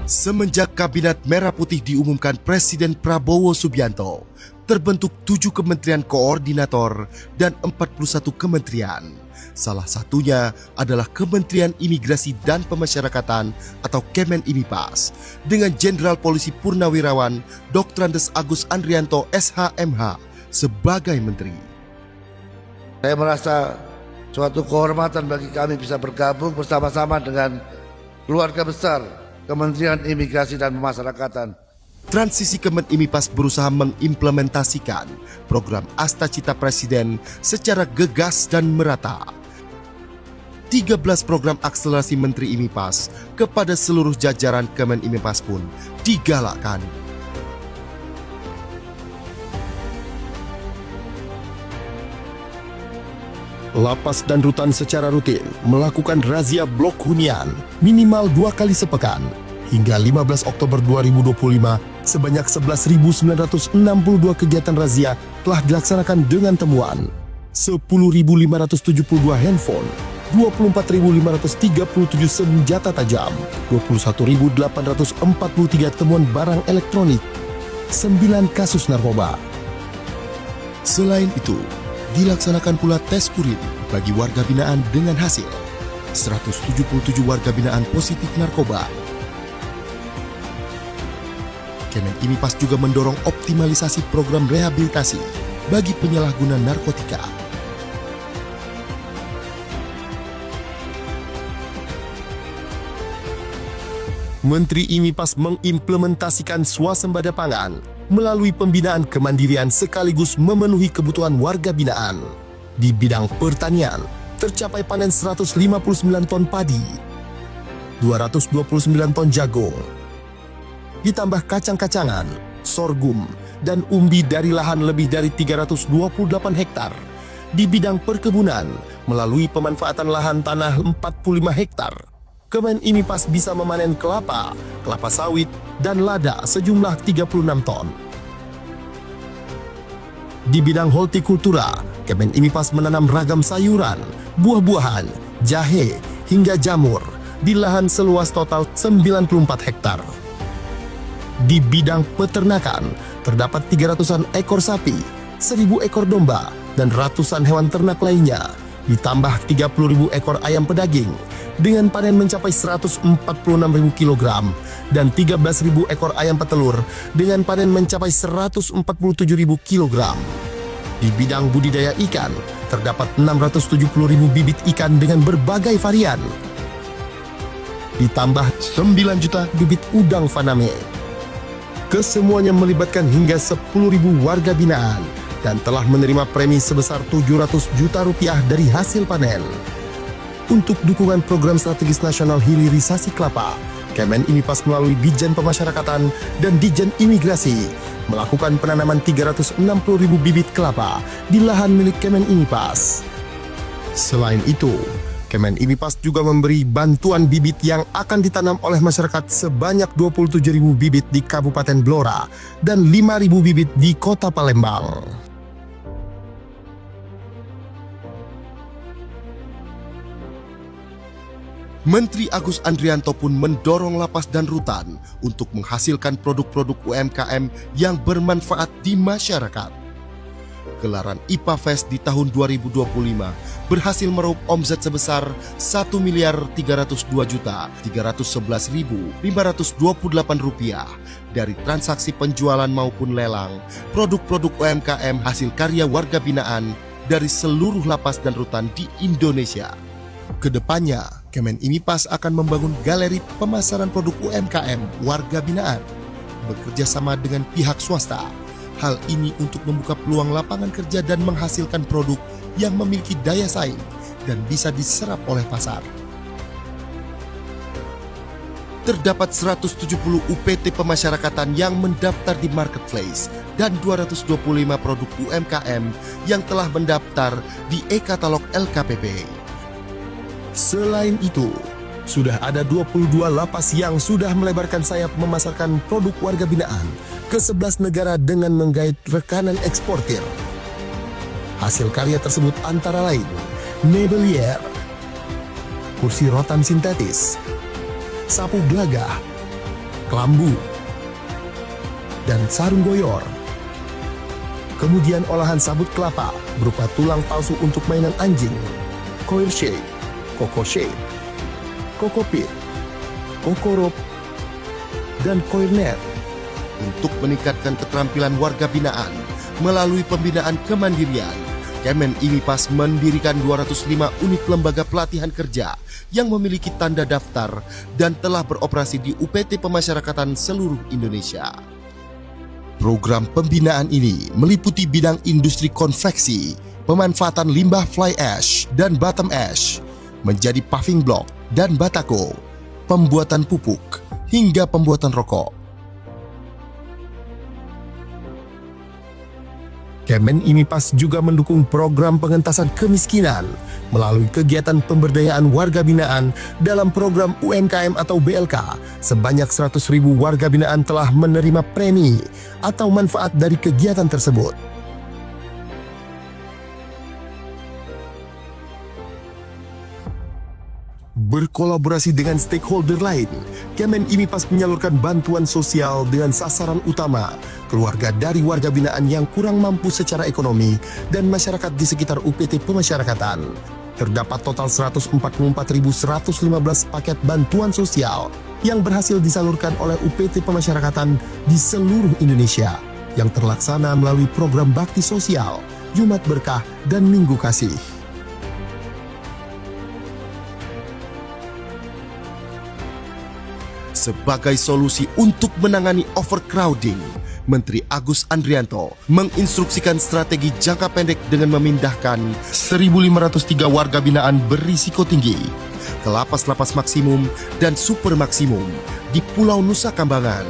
Semenjak Kabinet Merah Putih diumumkan Presiden Prabowo Subianto, terbentuk 7 kementerian koordinator dan 41 kementerian. Salah satunya adalah Kementerian Imigrasi dan Pemasyarakatan atau Kemenimipas dengan Jenderal Polisi Purnawirawan Dr. Andes Agus Andrianto SHMH sebagai Menteri. Saya merasa suatu kehormatan bagi kami bisa bergabung bersama-sama dengan keluarga besar Kementerian Imigrasi dan Pemasyarakatan. Transisi Kemenimipas berusaha mengimplementasikan program Asta Cita Presiden secara gegas dan merata. 13 program akselerasi Menteri Imipas kepada seluruh jajaran Kemenimipas pun digalakkan. Lapas dan rutan secara rutin melakukan razia blok hunian minimal 2 kali sepekan. Hingga 15 Oktober 2025, sebanyak 11.962 kegiatan razia telah dilaksanakan dengan temuan 10.572 handphone, 24.537 senjata tajam, 21.843 temuan barang elektronik, 9 kasus narkoba. Selain itu, dilaksanakan pula tes urin bagi warga binaan dengan hasil 177 warga binaan positif narkoba. Kemenimipas juga mendorong optimalisasi program rehabilitasi bagi penyalahguna narkotika. Menteri Imipas mengimplementasikan swasembada pangan melalui pembinaan kemandirian sekaligus memenuhi kebutuhan warga binaan. Di bidang pertanian, tercapai panen 159 ton padi, 229 ton jagung, ditambah kacang-kacangan, sorghum, dan umbi dari lahan lebih dari 328 hektar. Di bidang perkebunan, melalui pemanfaatan lahan tanah 45 hektar, Kemenimipas bisa memanen kelapa, kelapa sawit, dan lada sejumlah 36 ton. Di bidang hortikultura, Kemenimipas menanam ragam sayuran, buah-buahan, jahe, hingga jamur di lahan seluas total 94 hektar. Di bidang peternakan, terdapat 300-an ekor sapi, 1.000 ekor domba, dan ratusan hewan ternak lainnya, ditambah 30.000 ekor ayam pedaging, dengan panen mencapai 146.000 kg, dan 13.000 ekor ayam petelur, dengan panen mencapai 147.000 kg. Di bidang budidaya ikan, terdapat 670.000 bibit ikan dengan berbagai varian, ditambah 9 juta bibit udang faname. Kesemuanya melibatkan hingga 10.000 warga binaan dan telah menerima premi sebesar 700 juta rupiah dari hasil panen. Untuk dukungan program strategis nasional hilirisasi kelapa, Kemenimipas melalui Ditjen Pemasyarakatan dan Ditjen Imigrasi melakukan penanaman 360.000 bibit kelapa di lahan milik Kemenimipas. Selain itu, Kemenimipas juga memberi bantuan bibit yang akan ditanam oleh masyarakat sebanyak 27.000 bibit di Kabupaten Blora dan 5.000 bibit di Kota Palembang. Menteri Agus Andrianto pun mendorong lapas dan rutan untuk menghasilkan produk-produk UMKM yang bermanfaat di masyarakat. Gelaran IPA Fest di tahun 2025 berhasil meraup omzet sebesar Rp1.302.311.528 dari transaksi penjualan maupun lelang produk-produk UMKM hasil karya warga binaan dari seluruh lapas dan rutan di Indonesia. Kedepannya, Kemenimipas akan membangun galeri pemasaran produk UMKM warga binaan bekerja sama dengan pihak swasta. Hal ini untuk membuka peluang lapangan kerja dan menghasilkan produk yang memiliki daya saing dan bisa diserap oleh pasar. Terdapat 170 UPT pemasyarakatan yang mendaftar di marketplace dan 225 produk UMKM yang telah mendaftar di e-katalog LKPP. Selain itu, sudah ada 22 lapas yang sudah melebarkan sayap memasarkan produk warga binaan ke 11 negara dengan menggait rekanan eksportir. Hasil karya tersebut antara lain Mebelier, kursi rotan sintetis, sapu gelagah, kelambu, dan sarung goyor. Kemudian olahan sabut kelapa berupa tulang palsu untuk mainan anjing, coir shade, coco shade, coco pit, coco rope, dan coir net. Untuk meningkatkan keterampilan warga binaan melalui pembinaan kemandirian, Kemen IMIPAS mendirikan 205 unit lembaga pelatihan kerja yang memiliki tanda daftar dan telah beroperasi di UPT Pemasyarakatan seluruh Indonesia. Program pembinaan ini meliputi bidang industri konveksi, pemanfaatan limbah fly ash dan bottom ash menjadi paving block dan batako, pembuatan pupuk, hingga pembuatan rokok. Kemen IMIPAS juga mendukung program pengentasan kemiskinan melalui kegiatan pemberdayaan warga binaan dalam program UMKM atau BLK. Sebanyak 100.000 warga binaan telah menerima premi atau manfaat dari kegiatan tersebut. Berkolaborasi dengan stakeholder lain, Kemen IMIPAS menyalurkan bantuan sosial dengan sasaran utama keluarga dari warga binaan yang kurang mampu secara ekonomi dan masyarakat di sekitar UPT Pemasyarakatan. Terdapat total 144.115 paket bantuan sosial yang berhasil disalurkan oleh UPT Pemasyarakatan di seluruh Indonesia yang terlaksana melalui program bakti sosial, Jumat Berkah, dan Minggu Kasih. Sebagai solusi untuk menangani overcrowding, Menteri Agus Andrianto menginstruksikan strategi jangka pendek dengan memindahkan 1.503 warga binaan berisiko tinggi ke lapas-lapas maksimum dan super maksimum di Pulau Nusa Kambangan.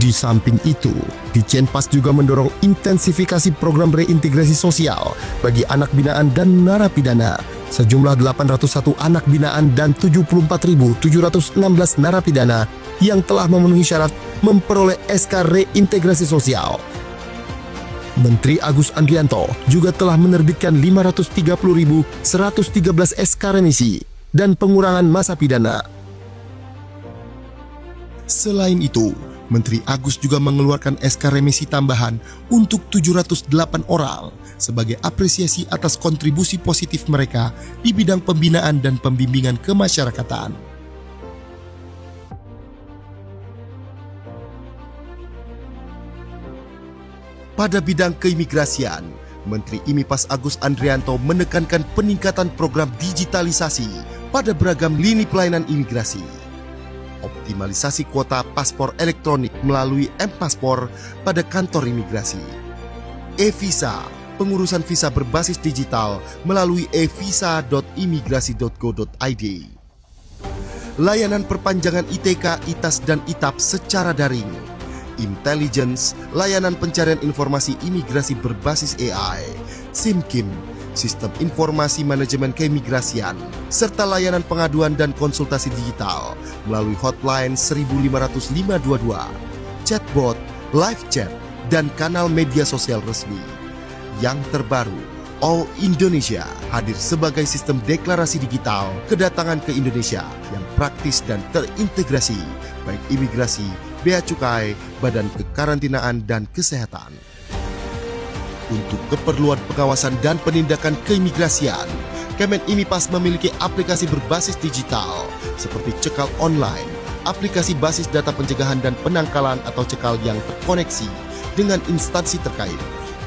Di samping itu, Ditjenpas juga mendorong intensifikasi program reintegrasi sosial bagi anak binaan dan narapidana. Sejumlah 801 anak binaan dan 74.716 narapidana yang telah memenuhi syarat memperoleh SK reintegrasi sosial. Menteri Agus Andrianto juga telah menerbitkan 530.113 SK remisi dan pengurangan masa pidana. Selain itu, Menteri Agus juga mengeluarkan SK remisi tambahan untuk 708 orang sebagai apresiasi atas kontribusi positif mereka di bidang pembinaan dan pembimbingan kemasyarakatan. Pada bidang keimigrasian, Menteri IMIPAS Agus Andrianto menekankan peningkatan program digitalisasi pada beragam lini pelayanan imigrasi. Optimalisasi kuota paspor elektronik melalui M-Paspor pada kantor imigrasi. E-Visa, pengurusan visa berbasis digital melalui evisa.imigrasi.go.id. Layanan perpanjangan ITK, ITAS, dan ITAP secara daring. Intelligence, layanan pencarian informasi imigrasi berbasis AI. SIMKIM, sistem informasi manajemen keimigrasian, serta layanan pengaduan dan konsultasi digital melalui hotline 1500522, chatbot, live chat, dan kanal media sosial resmi. Yang terbaru, All Indonesia hadir sebagai sistem deklarasi digital kedatangan ke Indonesia yang praktis dan terintegrasi, baik imigrasi, bea cukai, badan kekarantinaan, dan kesehatan. Untuk keperluan pengawasan dan penindakan keimigrasian, Kemen IMIPAS memiliki aplikasi berbasis digital seperti cekal online, aplikasi basis data pencegahan dan penangkalan atau cekal yang terkoneksi dengan instansi terkait,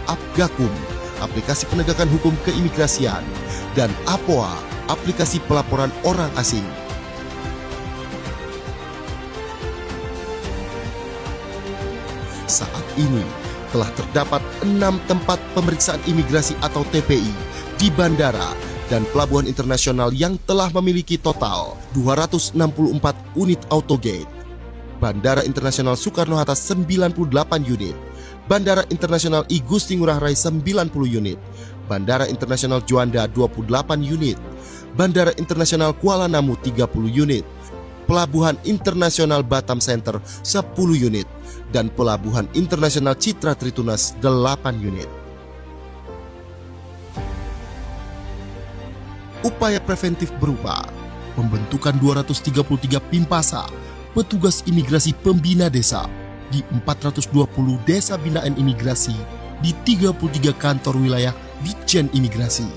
Apgakum, aplikasi penegakan hukum keimigrasian, dan APOA, aplikasi pelaporan orang asing. Saat ini telah terdapat 6 tempat pemeriksaan imigrasi atau TPI di bandara dan pelabuhan internasional yang telah memiliki total 264 unit autogate. Bandara Internasional Soekarno-Hatta 98 unit, Bandara Internasional I Gusti Ngurah Rai 90 unit, Bandara Internasional Juanda 28 unit, Bandara Internasional Kuala Namu 30 unit, Pelabuhan Internasional Batam Center 10 unit, dan Pelabuhan Internasional Citra Tritunas 8 unit. Upaya preventif berupa pembentukan 233 Pimpasa, petugas imigrasi pembina desa di 420 desa binaan imigrasi di 33 kantor wilayah Ditjen Imigrasi,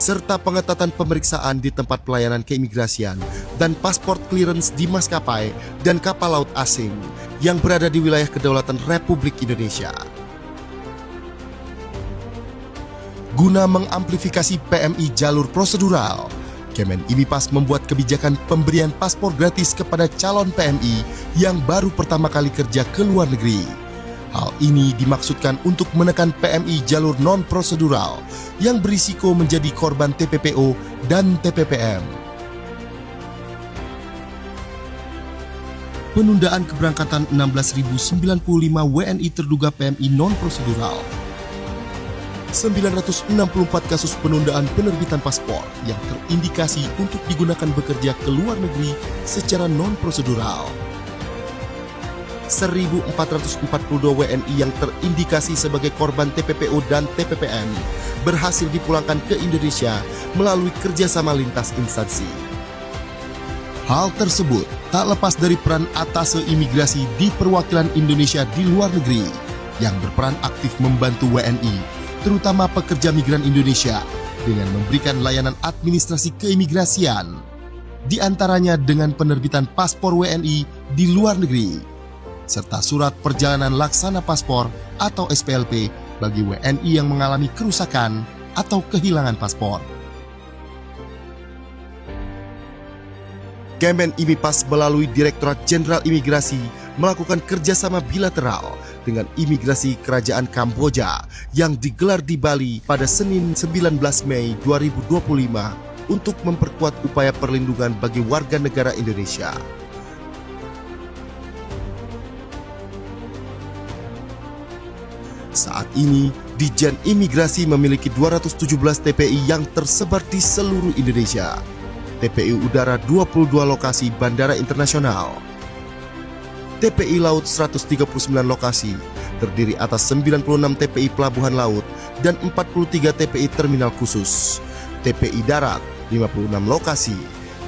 serta pengetatan pemeriksaan di tempat pelayanan keimigrasian dan pasport clearance di maskapai dan kapal laut asing yang berada di wilayah kedaulatan Republik Indonesia. Guna mengamplifikasi PMI jalur prosedural, Kemen IMIPAS membuat kebijakan pemberian paspor gratis kepada calon PMI yang baru pertama kali kerja ke luar negeri. Hal ini dimaksudkan untuk menekan PMI jalur non-prosedural yang berisiko menjadi korban TPPO dan TPPM. Penundaan keberangkatan 16.095 WNI terduga PMI non-prosedural. 964 kasus penundaan penerbitan paspor yang terindikasi untuk digunakan bekerja ke luar negeri secara non-prosedural. 1.442 WNI yang terindikasi sebagai korban TPPO dan TPPM berhasil dipulangkan ke Indonesia melalui kerjasama lintas instansi. Hal tersebut tak lepas dari peran atase imigrasi di perwakilan Indonesia di luar negeri yang berperan aktif membantu WNI, terutama pekerja migran Indonesia, dengan memberikan layanan administrasi keimigrasian, di antaranya dengan penerbitan paspor WNI di luar negeri, serta surat perjalanan laksana paspor atau SPLP bagi WNI yang mengalami kerusakan atau kehilangan paspor. Kemen IMIPAS melalui Direktorat Jenderal Imigrasi melakukan kerjasama bilateral dengan imigrasi Kerajaan Kamboja yang digelar di Bali pada Senin 19 Mei 2025 untuk memperkuat upaya perlindungan bagi warga negara Indonesia. Saat ini, Ditjen Imigrasi memiliki 217 TPI yang tersebar di seluruh Indonesia. TPI Udara 22 lokasi Bandara Internasional. TPI Laut 139 lokasi, terdiri atas 96 TPI Pelabuhan Laut dan 43 TPI Terminal Khusus. TPI Darat 56 lokasi,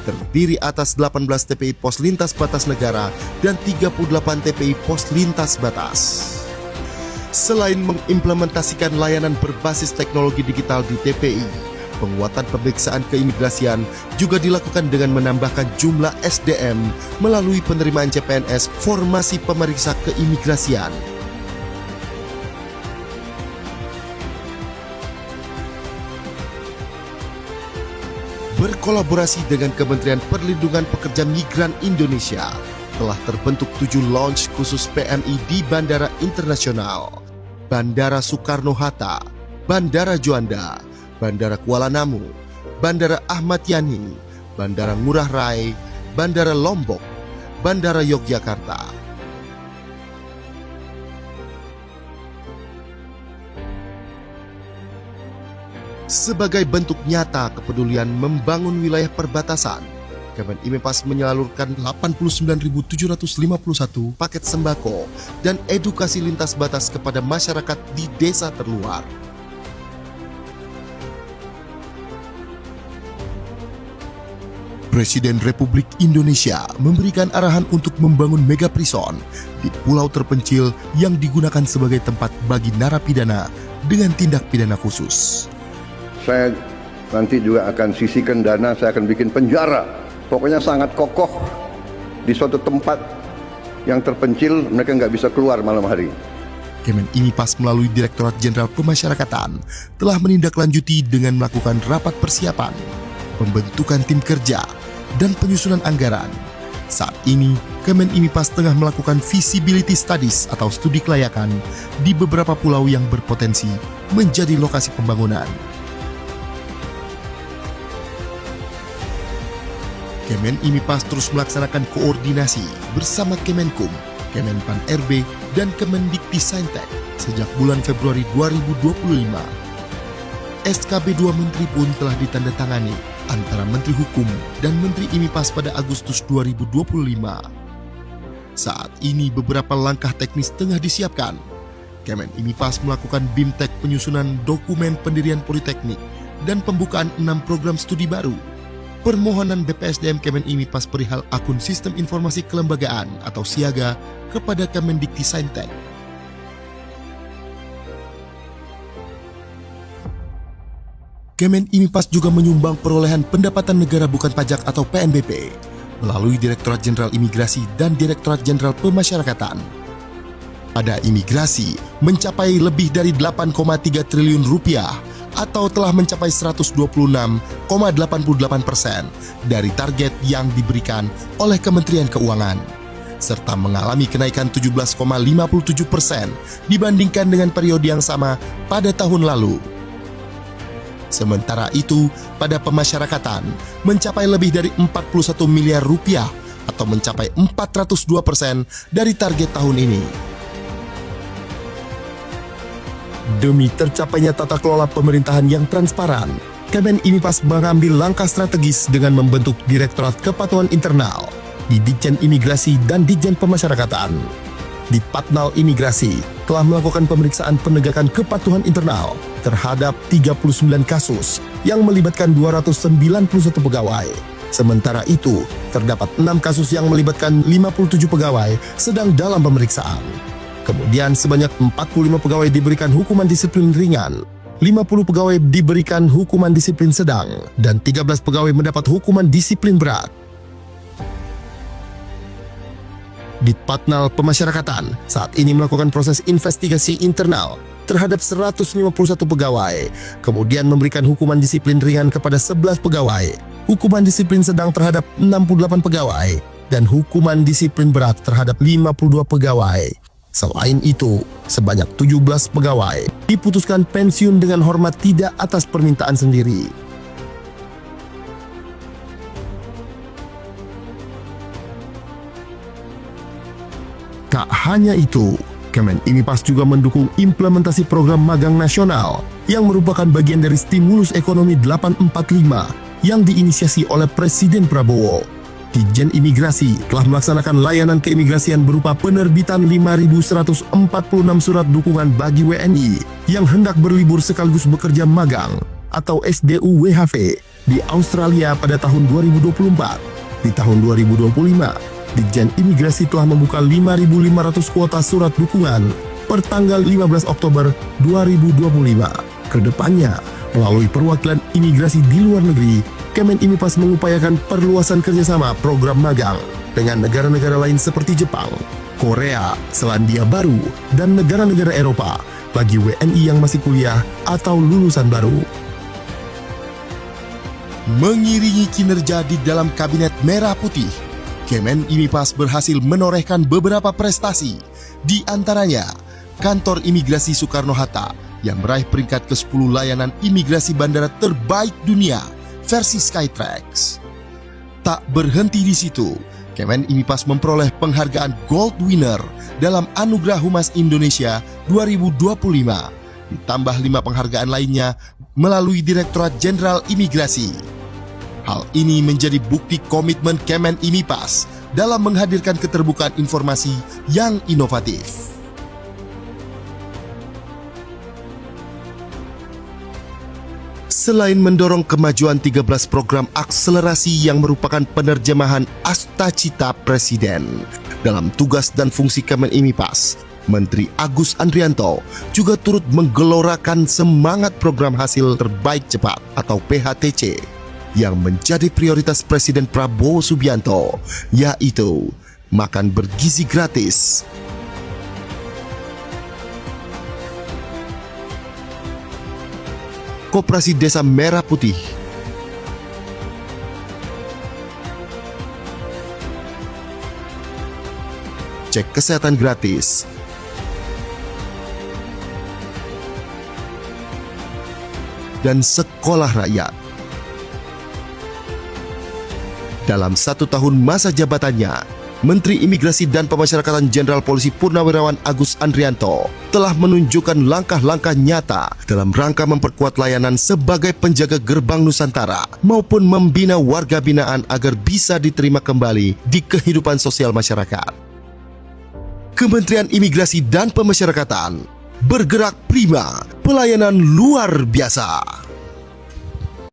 terdiri atas 18 TPI Pos Lintas Batas Negara dan 38 TPI Pos Lintas Batas. Selain mengimplementasikan layanan berbasis teknologi digital di TPI, penguatan pemeriksaan keimigrasian juga dilakukan dengan menambahkan jumlah SDM melalui penerimaan CPNS formasi pemeriksa keimigrasian. Berkolaborasi dengan Kementerian Perlindungan Pekerja Migran Indonesia, telah terbentuk 7 launch khusus PMI di Bandara Internasional, Bandara Soekarno-Hatta, Bandara Juanda, Bandara Kuala Namu, Bandara Ahmad Yani, Bandara Ngurah Rai, Bandara Lombok, Bandara Yogyakarta. Sebagai bentuk nyata kepedulian membangun wilayah perbatasan, Kemen IMIPAS menyalurkan 89.751 paket sembako dan edukasi lintas batas kepada masyarakat di desa terluar. Presiden Republik Indonesia memberikan arahan untuk membangun mega prison di pulau terpencil yang digunakan sebagai tempat bagi narapidana dengan tindak pidana khusus. Saya nanti juga akan sisihkan dana, saya akan bikin penjara. Pokoknya sangat kokoh di suatu tempat yang terpencil, mereka nggak bisa keluar malam hari. Kemen IMIPAS melalui Direktorat Jenderal Pemasyarakatan telah menindaklanjuti dengan melakukan rapat persiapan, pembentukan tim kerja, dan penyusunan anggaran. Saat ini, Kemen IMIPAS tengah melakukan feasibility studies atau studi kelayakan di beberapa pulau yang berpotensi menjadi lokasi pembangunan. Kemen IMIPAS terus melaksanakan koordinasi bersama Kemenkum, Kemenpan RB, dan Kemendikti-Saintek sejak bulan Februari 2025. SKB 2 Menteri pun telah ditandatangani antara Menteri Hukum dan Menteri IMIPAS pada Agustus 2025. Saat ini beberapa langkah teknis tengah disiapkan. Kemen IMIPAS melakukan BIMTEK penyusunan dokumen pendirian politeknik dan pembukaan 6 program studi baru. permohonan BPSDM Kemenimipas perihal akun Sistem Informasi Kelembagaan atau Siaga kepada Kemendikti-Saintek. Kemenimipas juga menyumbang perolehan pendapatan negara bukan pajak atau PNBP melalui Direktorat Jenderal Imigrasi dan Direktorat Jenderal Pemasyarakatan. Pada imigrasi mencapai lebih dari 8,3 triliun rupiah atau telah mencapai 126,88% dari target yang diberikan oleh Kementerian Keuangan, serta mengalami kenaikan 17,57% dibandingkan dengan periode yang sama pada tahun lalu. Sementara itu, pada pemasyarakatan mencapai lebih dari 41 miliar rupiah atau mencapai 402% dari target tahun ini. Demi tercapainya tata kelola pemerintahan yang transparan, Kemenimipas mengambil langkah strategis dengan membentuk Direktorat Kepatuhan Internal di Ditjen Imigrasi dan Ditjen Pemasyarakatan. Di Patnal Imigrasi telah melakukan pemeriksaan penegakan kepatuhan internal terhadap 39 kasus yang melibatkan 291 pegawai. Sementara itu, terdapat 6 kasus yang melibatkan 57 pegawai sedang dalam pemeriksaan. Kemudian sebanyak 45 pegawai diberikan hukuman disiplin ringan, 50 pegawai diberikan hukuman disiplin sedang, dan 13 pegawai mendapat hukuman disiplin berat. Di Patnal Pemasyarakatan saat ini melakukan proses investigasi internal terhadap 151 pegawai, kemudian memberikan hukuman disiplin ringan kepada 11 pegawai, hukuman disiplin sedang terhadap 68 pegawai, dan hukuman disiplin berat terhadap 52 pegawai. Selain itu, sebanyak 17 pegawai diputuskan pensiun dengan hormat tidak atas permintaan sendiri. Tak hanya itu, Kemenimipas juga mendukung implementasi program magang nasional yang merupakan bagian dari stimulus ekonomi 845 yang diinisiasi oleh Presiden Prabowo. Ditjen Imigrasi telah melaksanakan layanan keimigrasian berupa penerbitan 5.146 surat dukungan bagi WNI yang hendak berlibur sekaligus bekerja magang atau SDU-WHV di Australia pada tahun 2024. Di tahun 2025, Ditjen Imigrasi telah membuka 5.500 kuota surat dukungan per tanggal 15 Oktober 2025. Kedepannya, melalui perwakilan imigrasi di luar negeri, Kemenimipas mengupayakan perluasan kerjasama program magang dengan negara-negara lain seperti Jepang, Korea, Selandia Baru, dan negara-negara Eropa bagi WNI yang masih kuliah atau lulusan baru. Mengiringi kinerja di dalam Kabinet Merah Putih, Kemenimipas berhasil menorehkan beberapa prestasi, di antaranya Kantor Imigrasi Soekarno-Hatta yang meraih peringkat ke-10 layanan imigrasi bandara terbaik dunia versi Skytrax. Tak berhenti di situ, Kemenimipas memperoleh penghargaan Gold Winner dalam Anugerah Humas Indonesia 2025, ditambah 5 penghargaan lainnya melalui Direktorat Jenderal Imigrasi. Hal ini menjadi bukti komitmen Kemenimipas dalam menghadirkan keterbukaan informasi yang inovatif. Selain mendorong kemajuan 13 program akselerasi yang merupakan penerjemahan Astacita Presiden dalam tugas dan fungsi Kemenimipas, Menteri Agus Andrianto juga turut menggelorakan semangat program hasil terbaik cepat atau PHTC yang menjadi prioritas Presiden Prabowo Subianto, yaitu makan bergizi gratis. Koperasi Desa Merah Putih, cek kesehatan gratis, dan sekolah rakyat. Dalam 1 tahun masa jabatannya, Menteri Imigrasi dan Pemasyarakatan Jenderal Polisi Purnawirawan Agus Andrianto telah menunjukkan langkah-langkah nyata dalam rangka memperkuat layanan sebagai penjaga gerbang Nusantara maupun membina warga binaan agar bisa diterima kembali di kehidupan sosial masyarakat. Kementerian Imigrasi dan Pemasyarakatan bergerak prima, pelayanan luar biasa.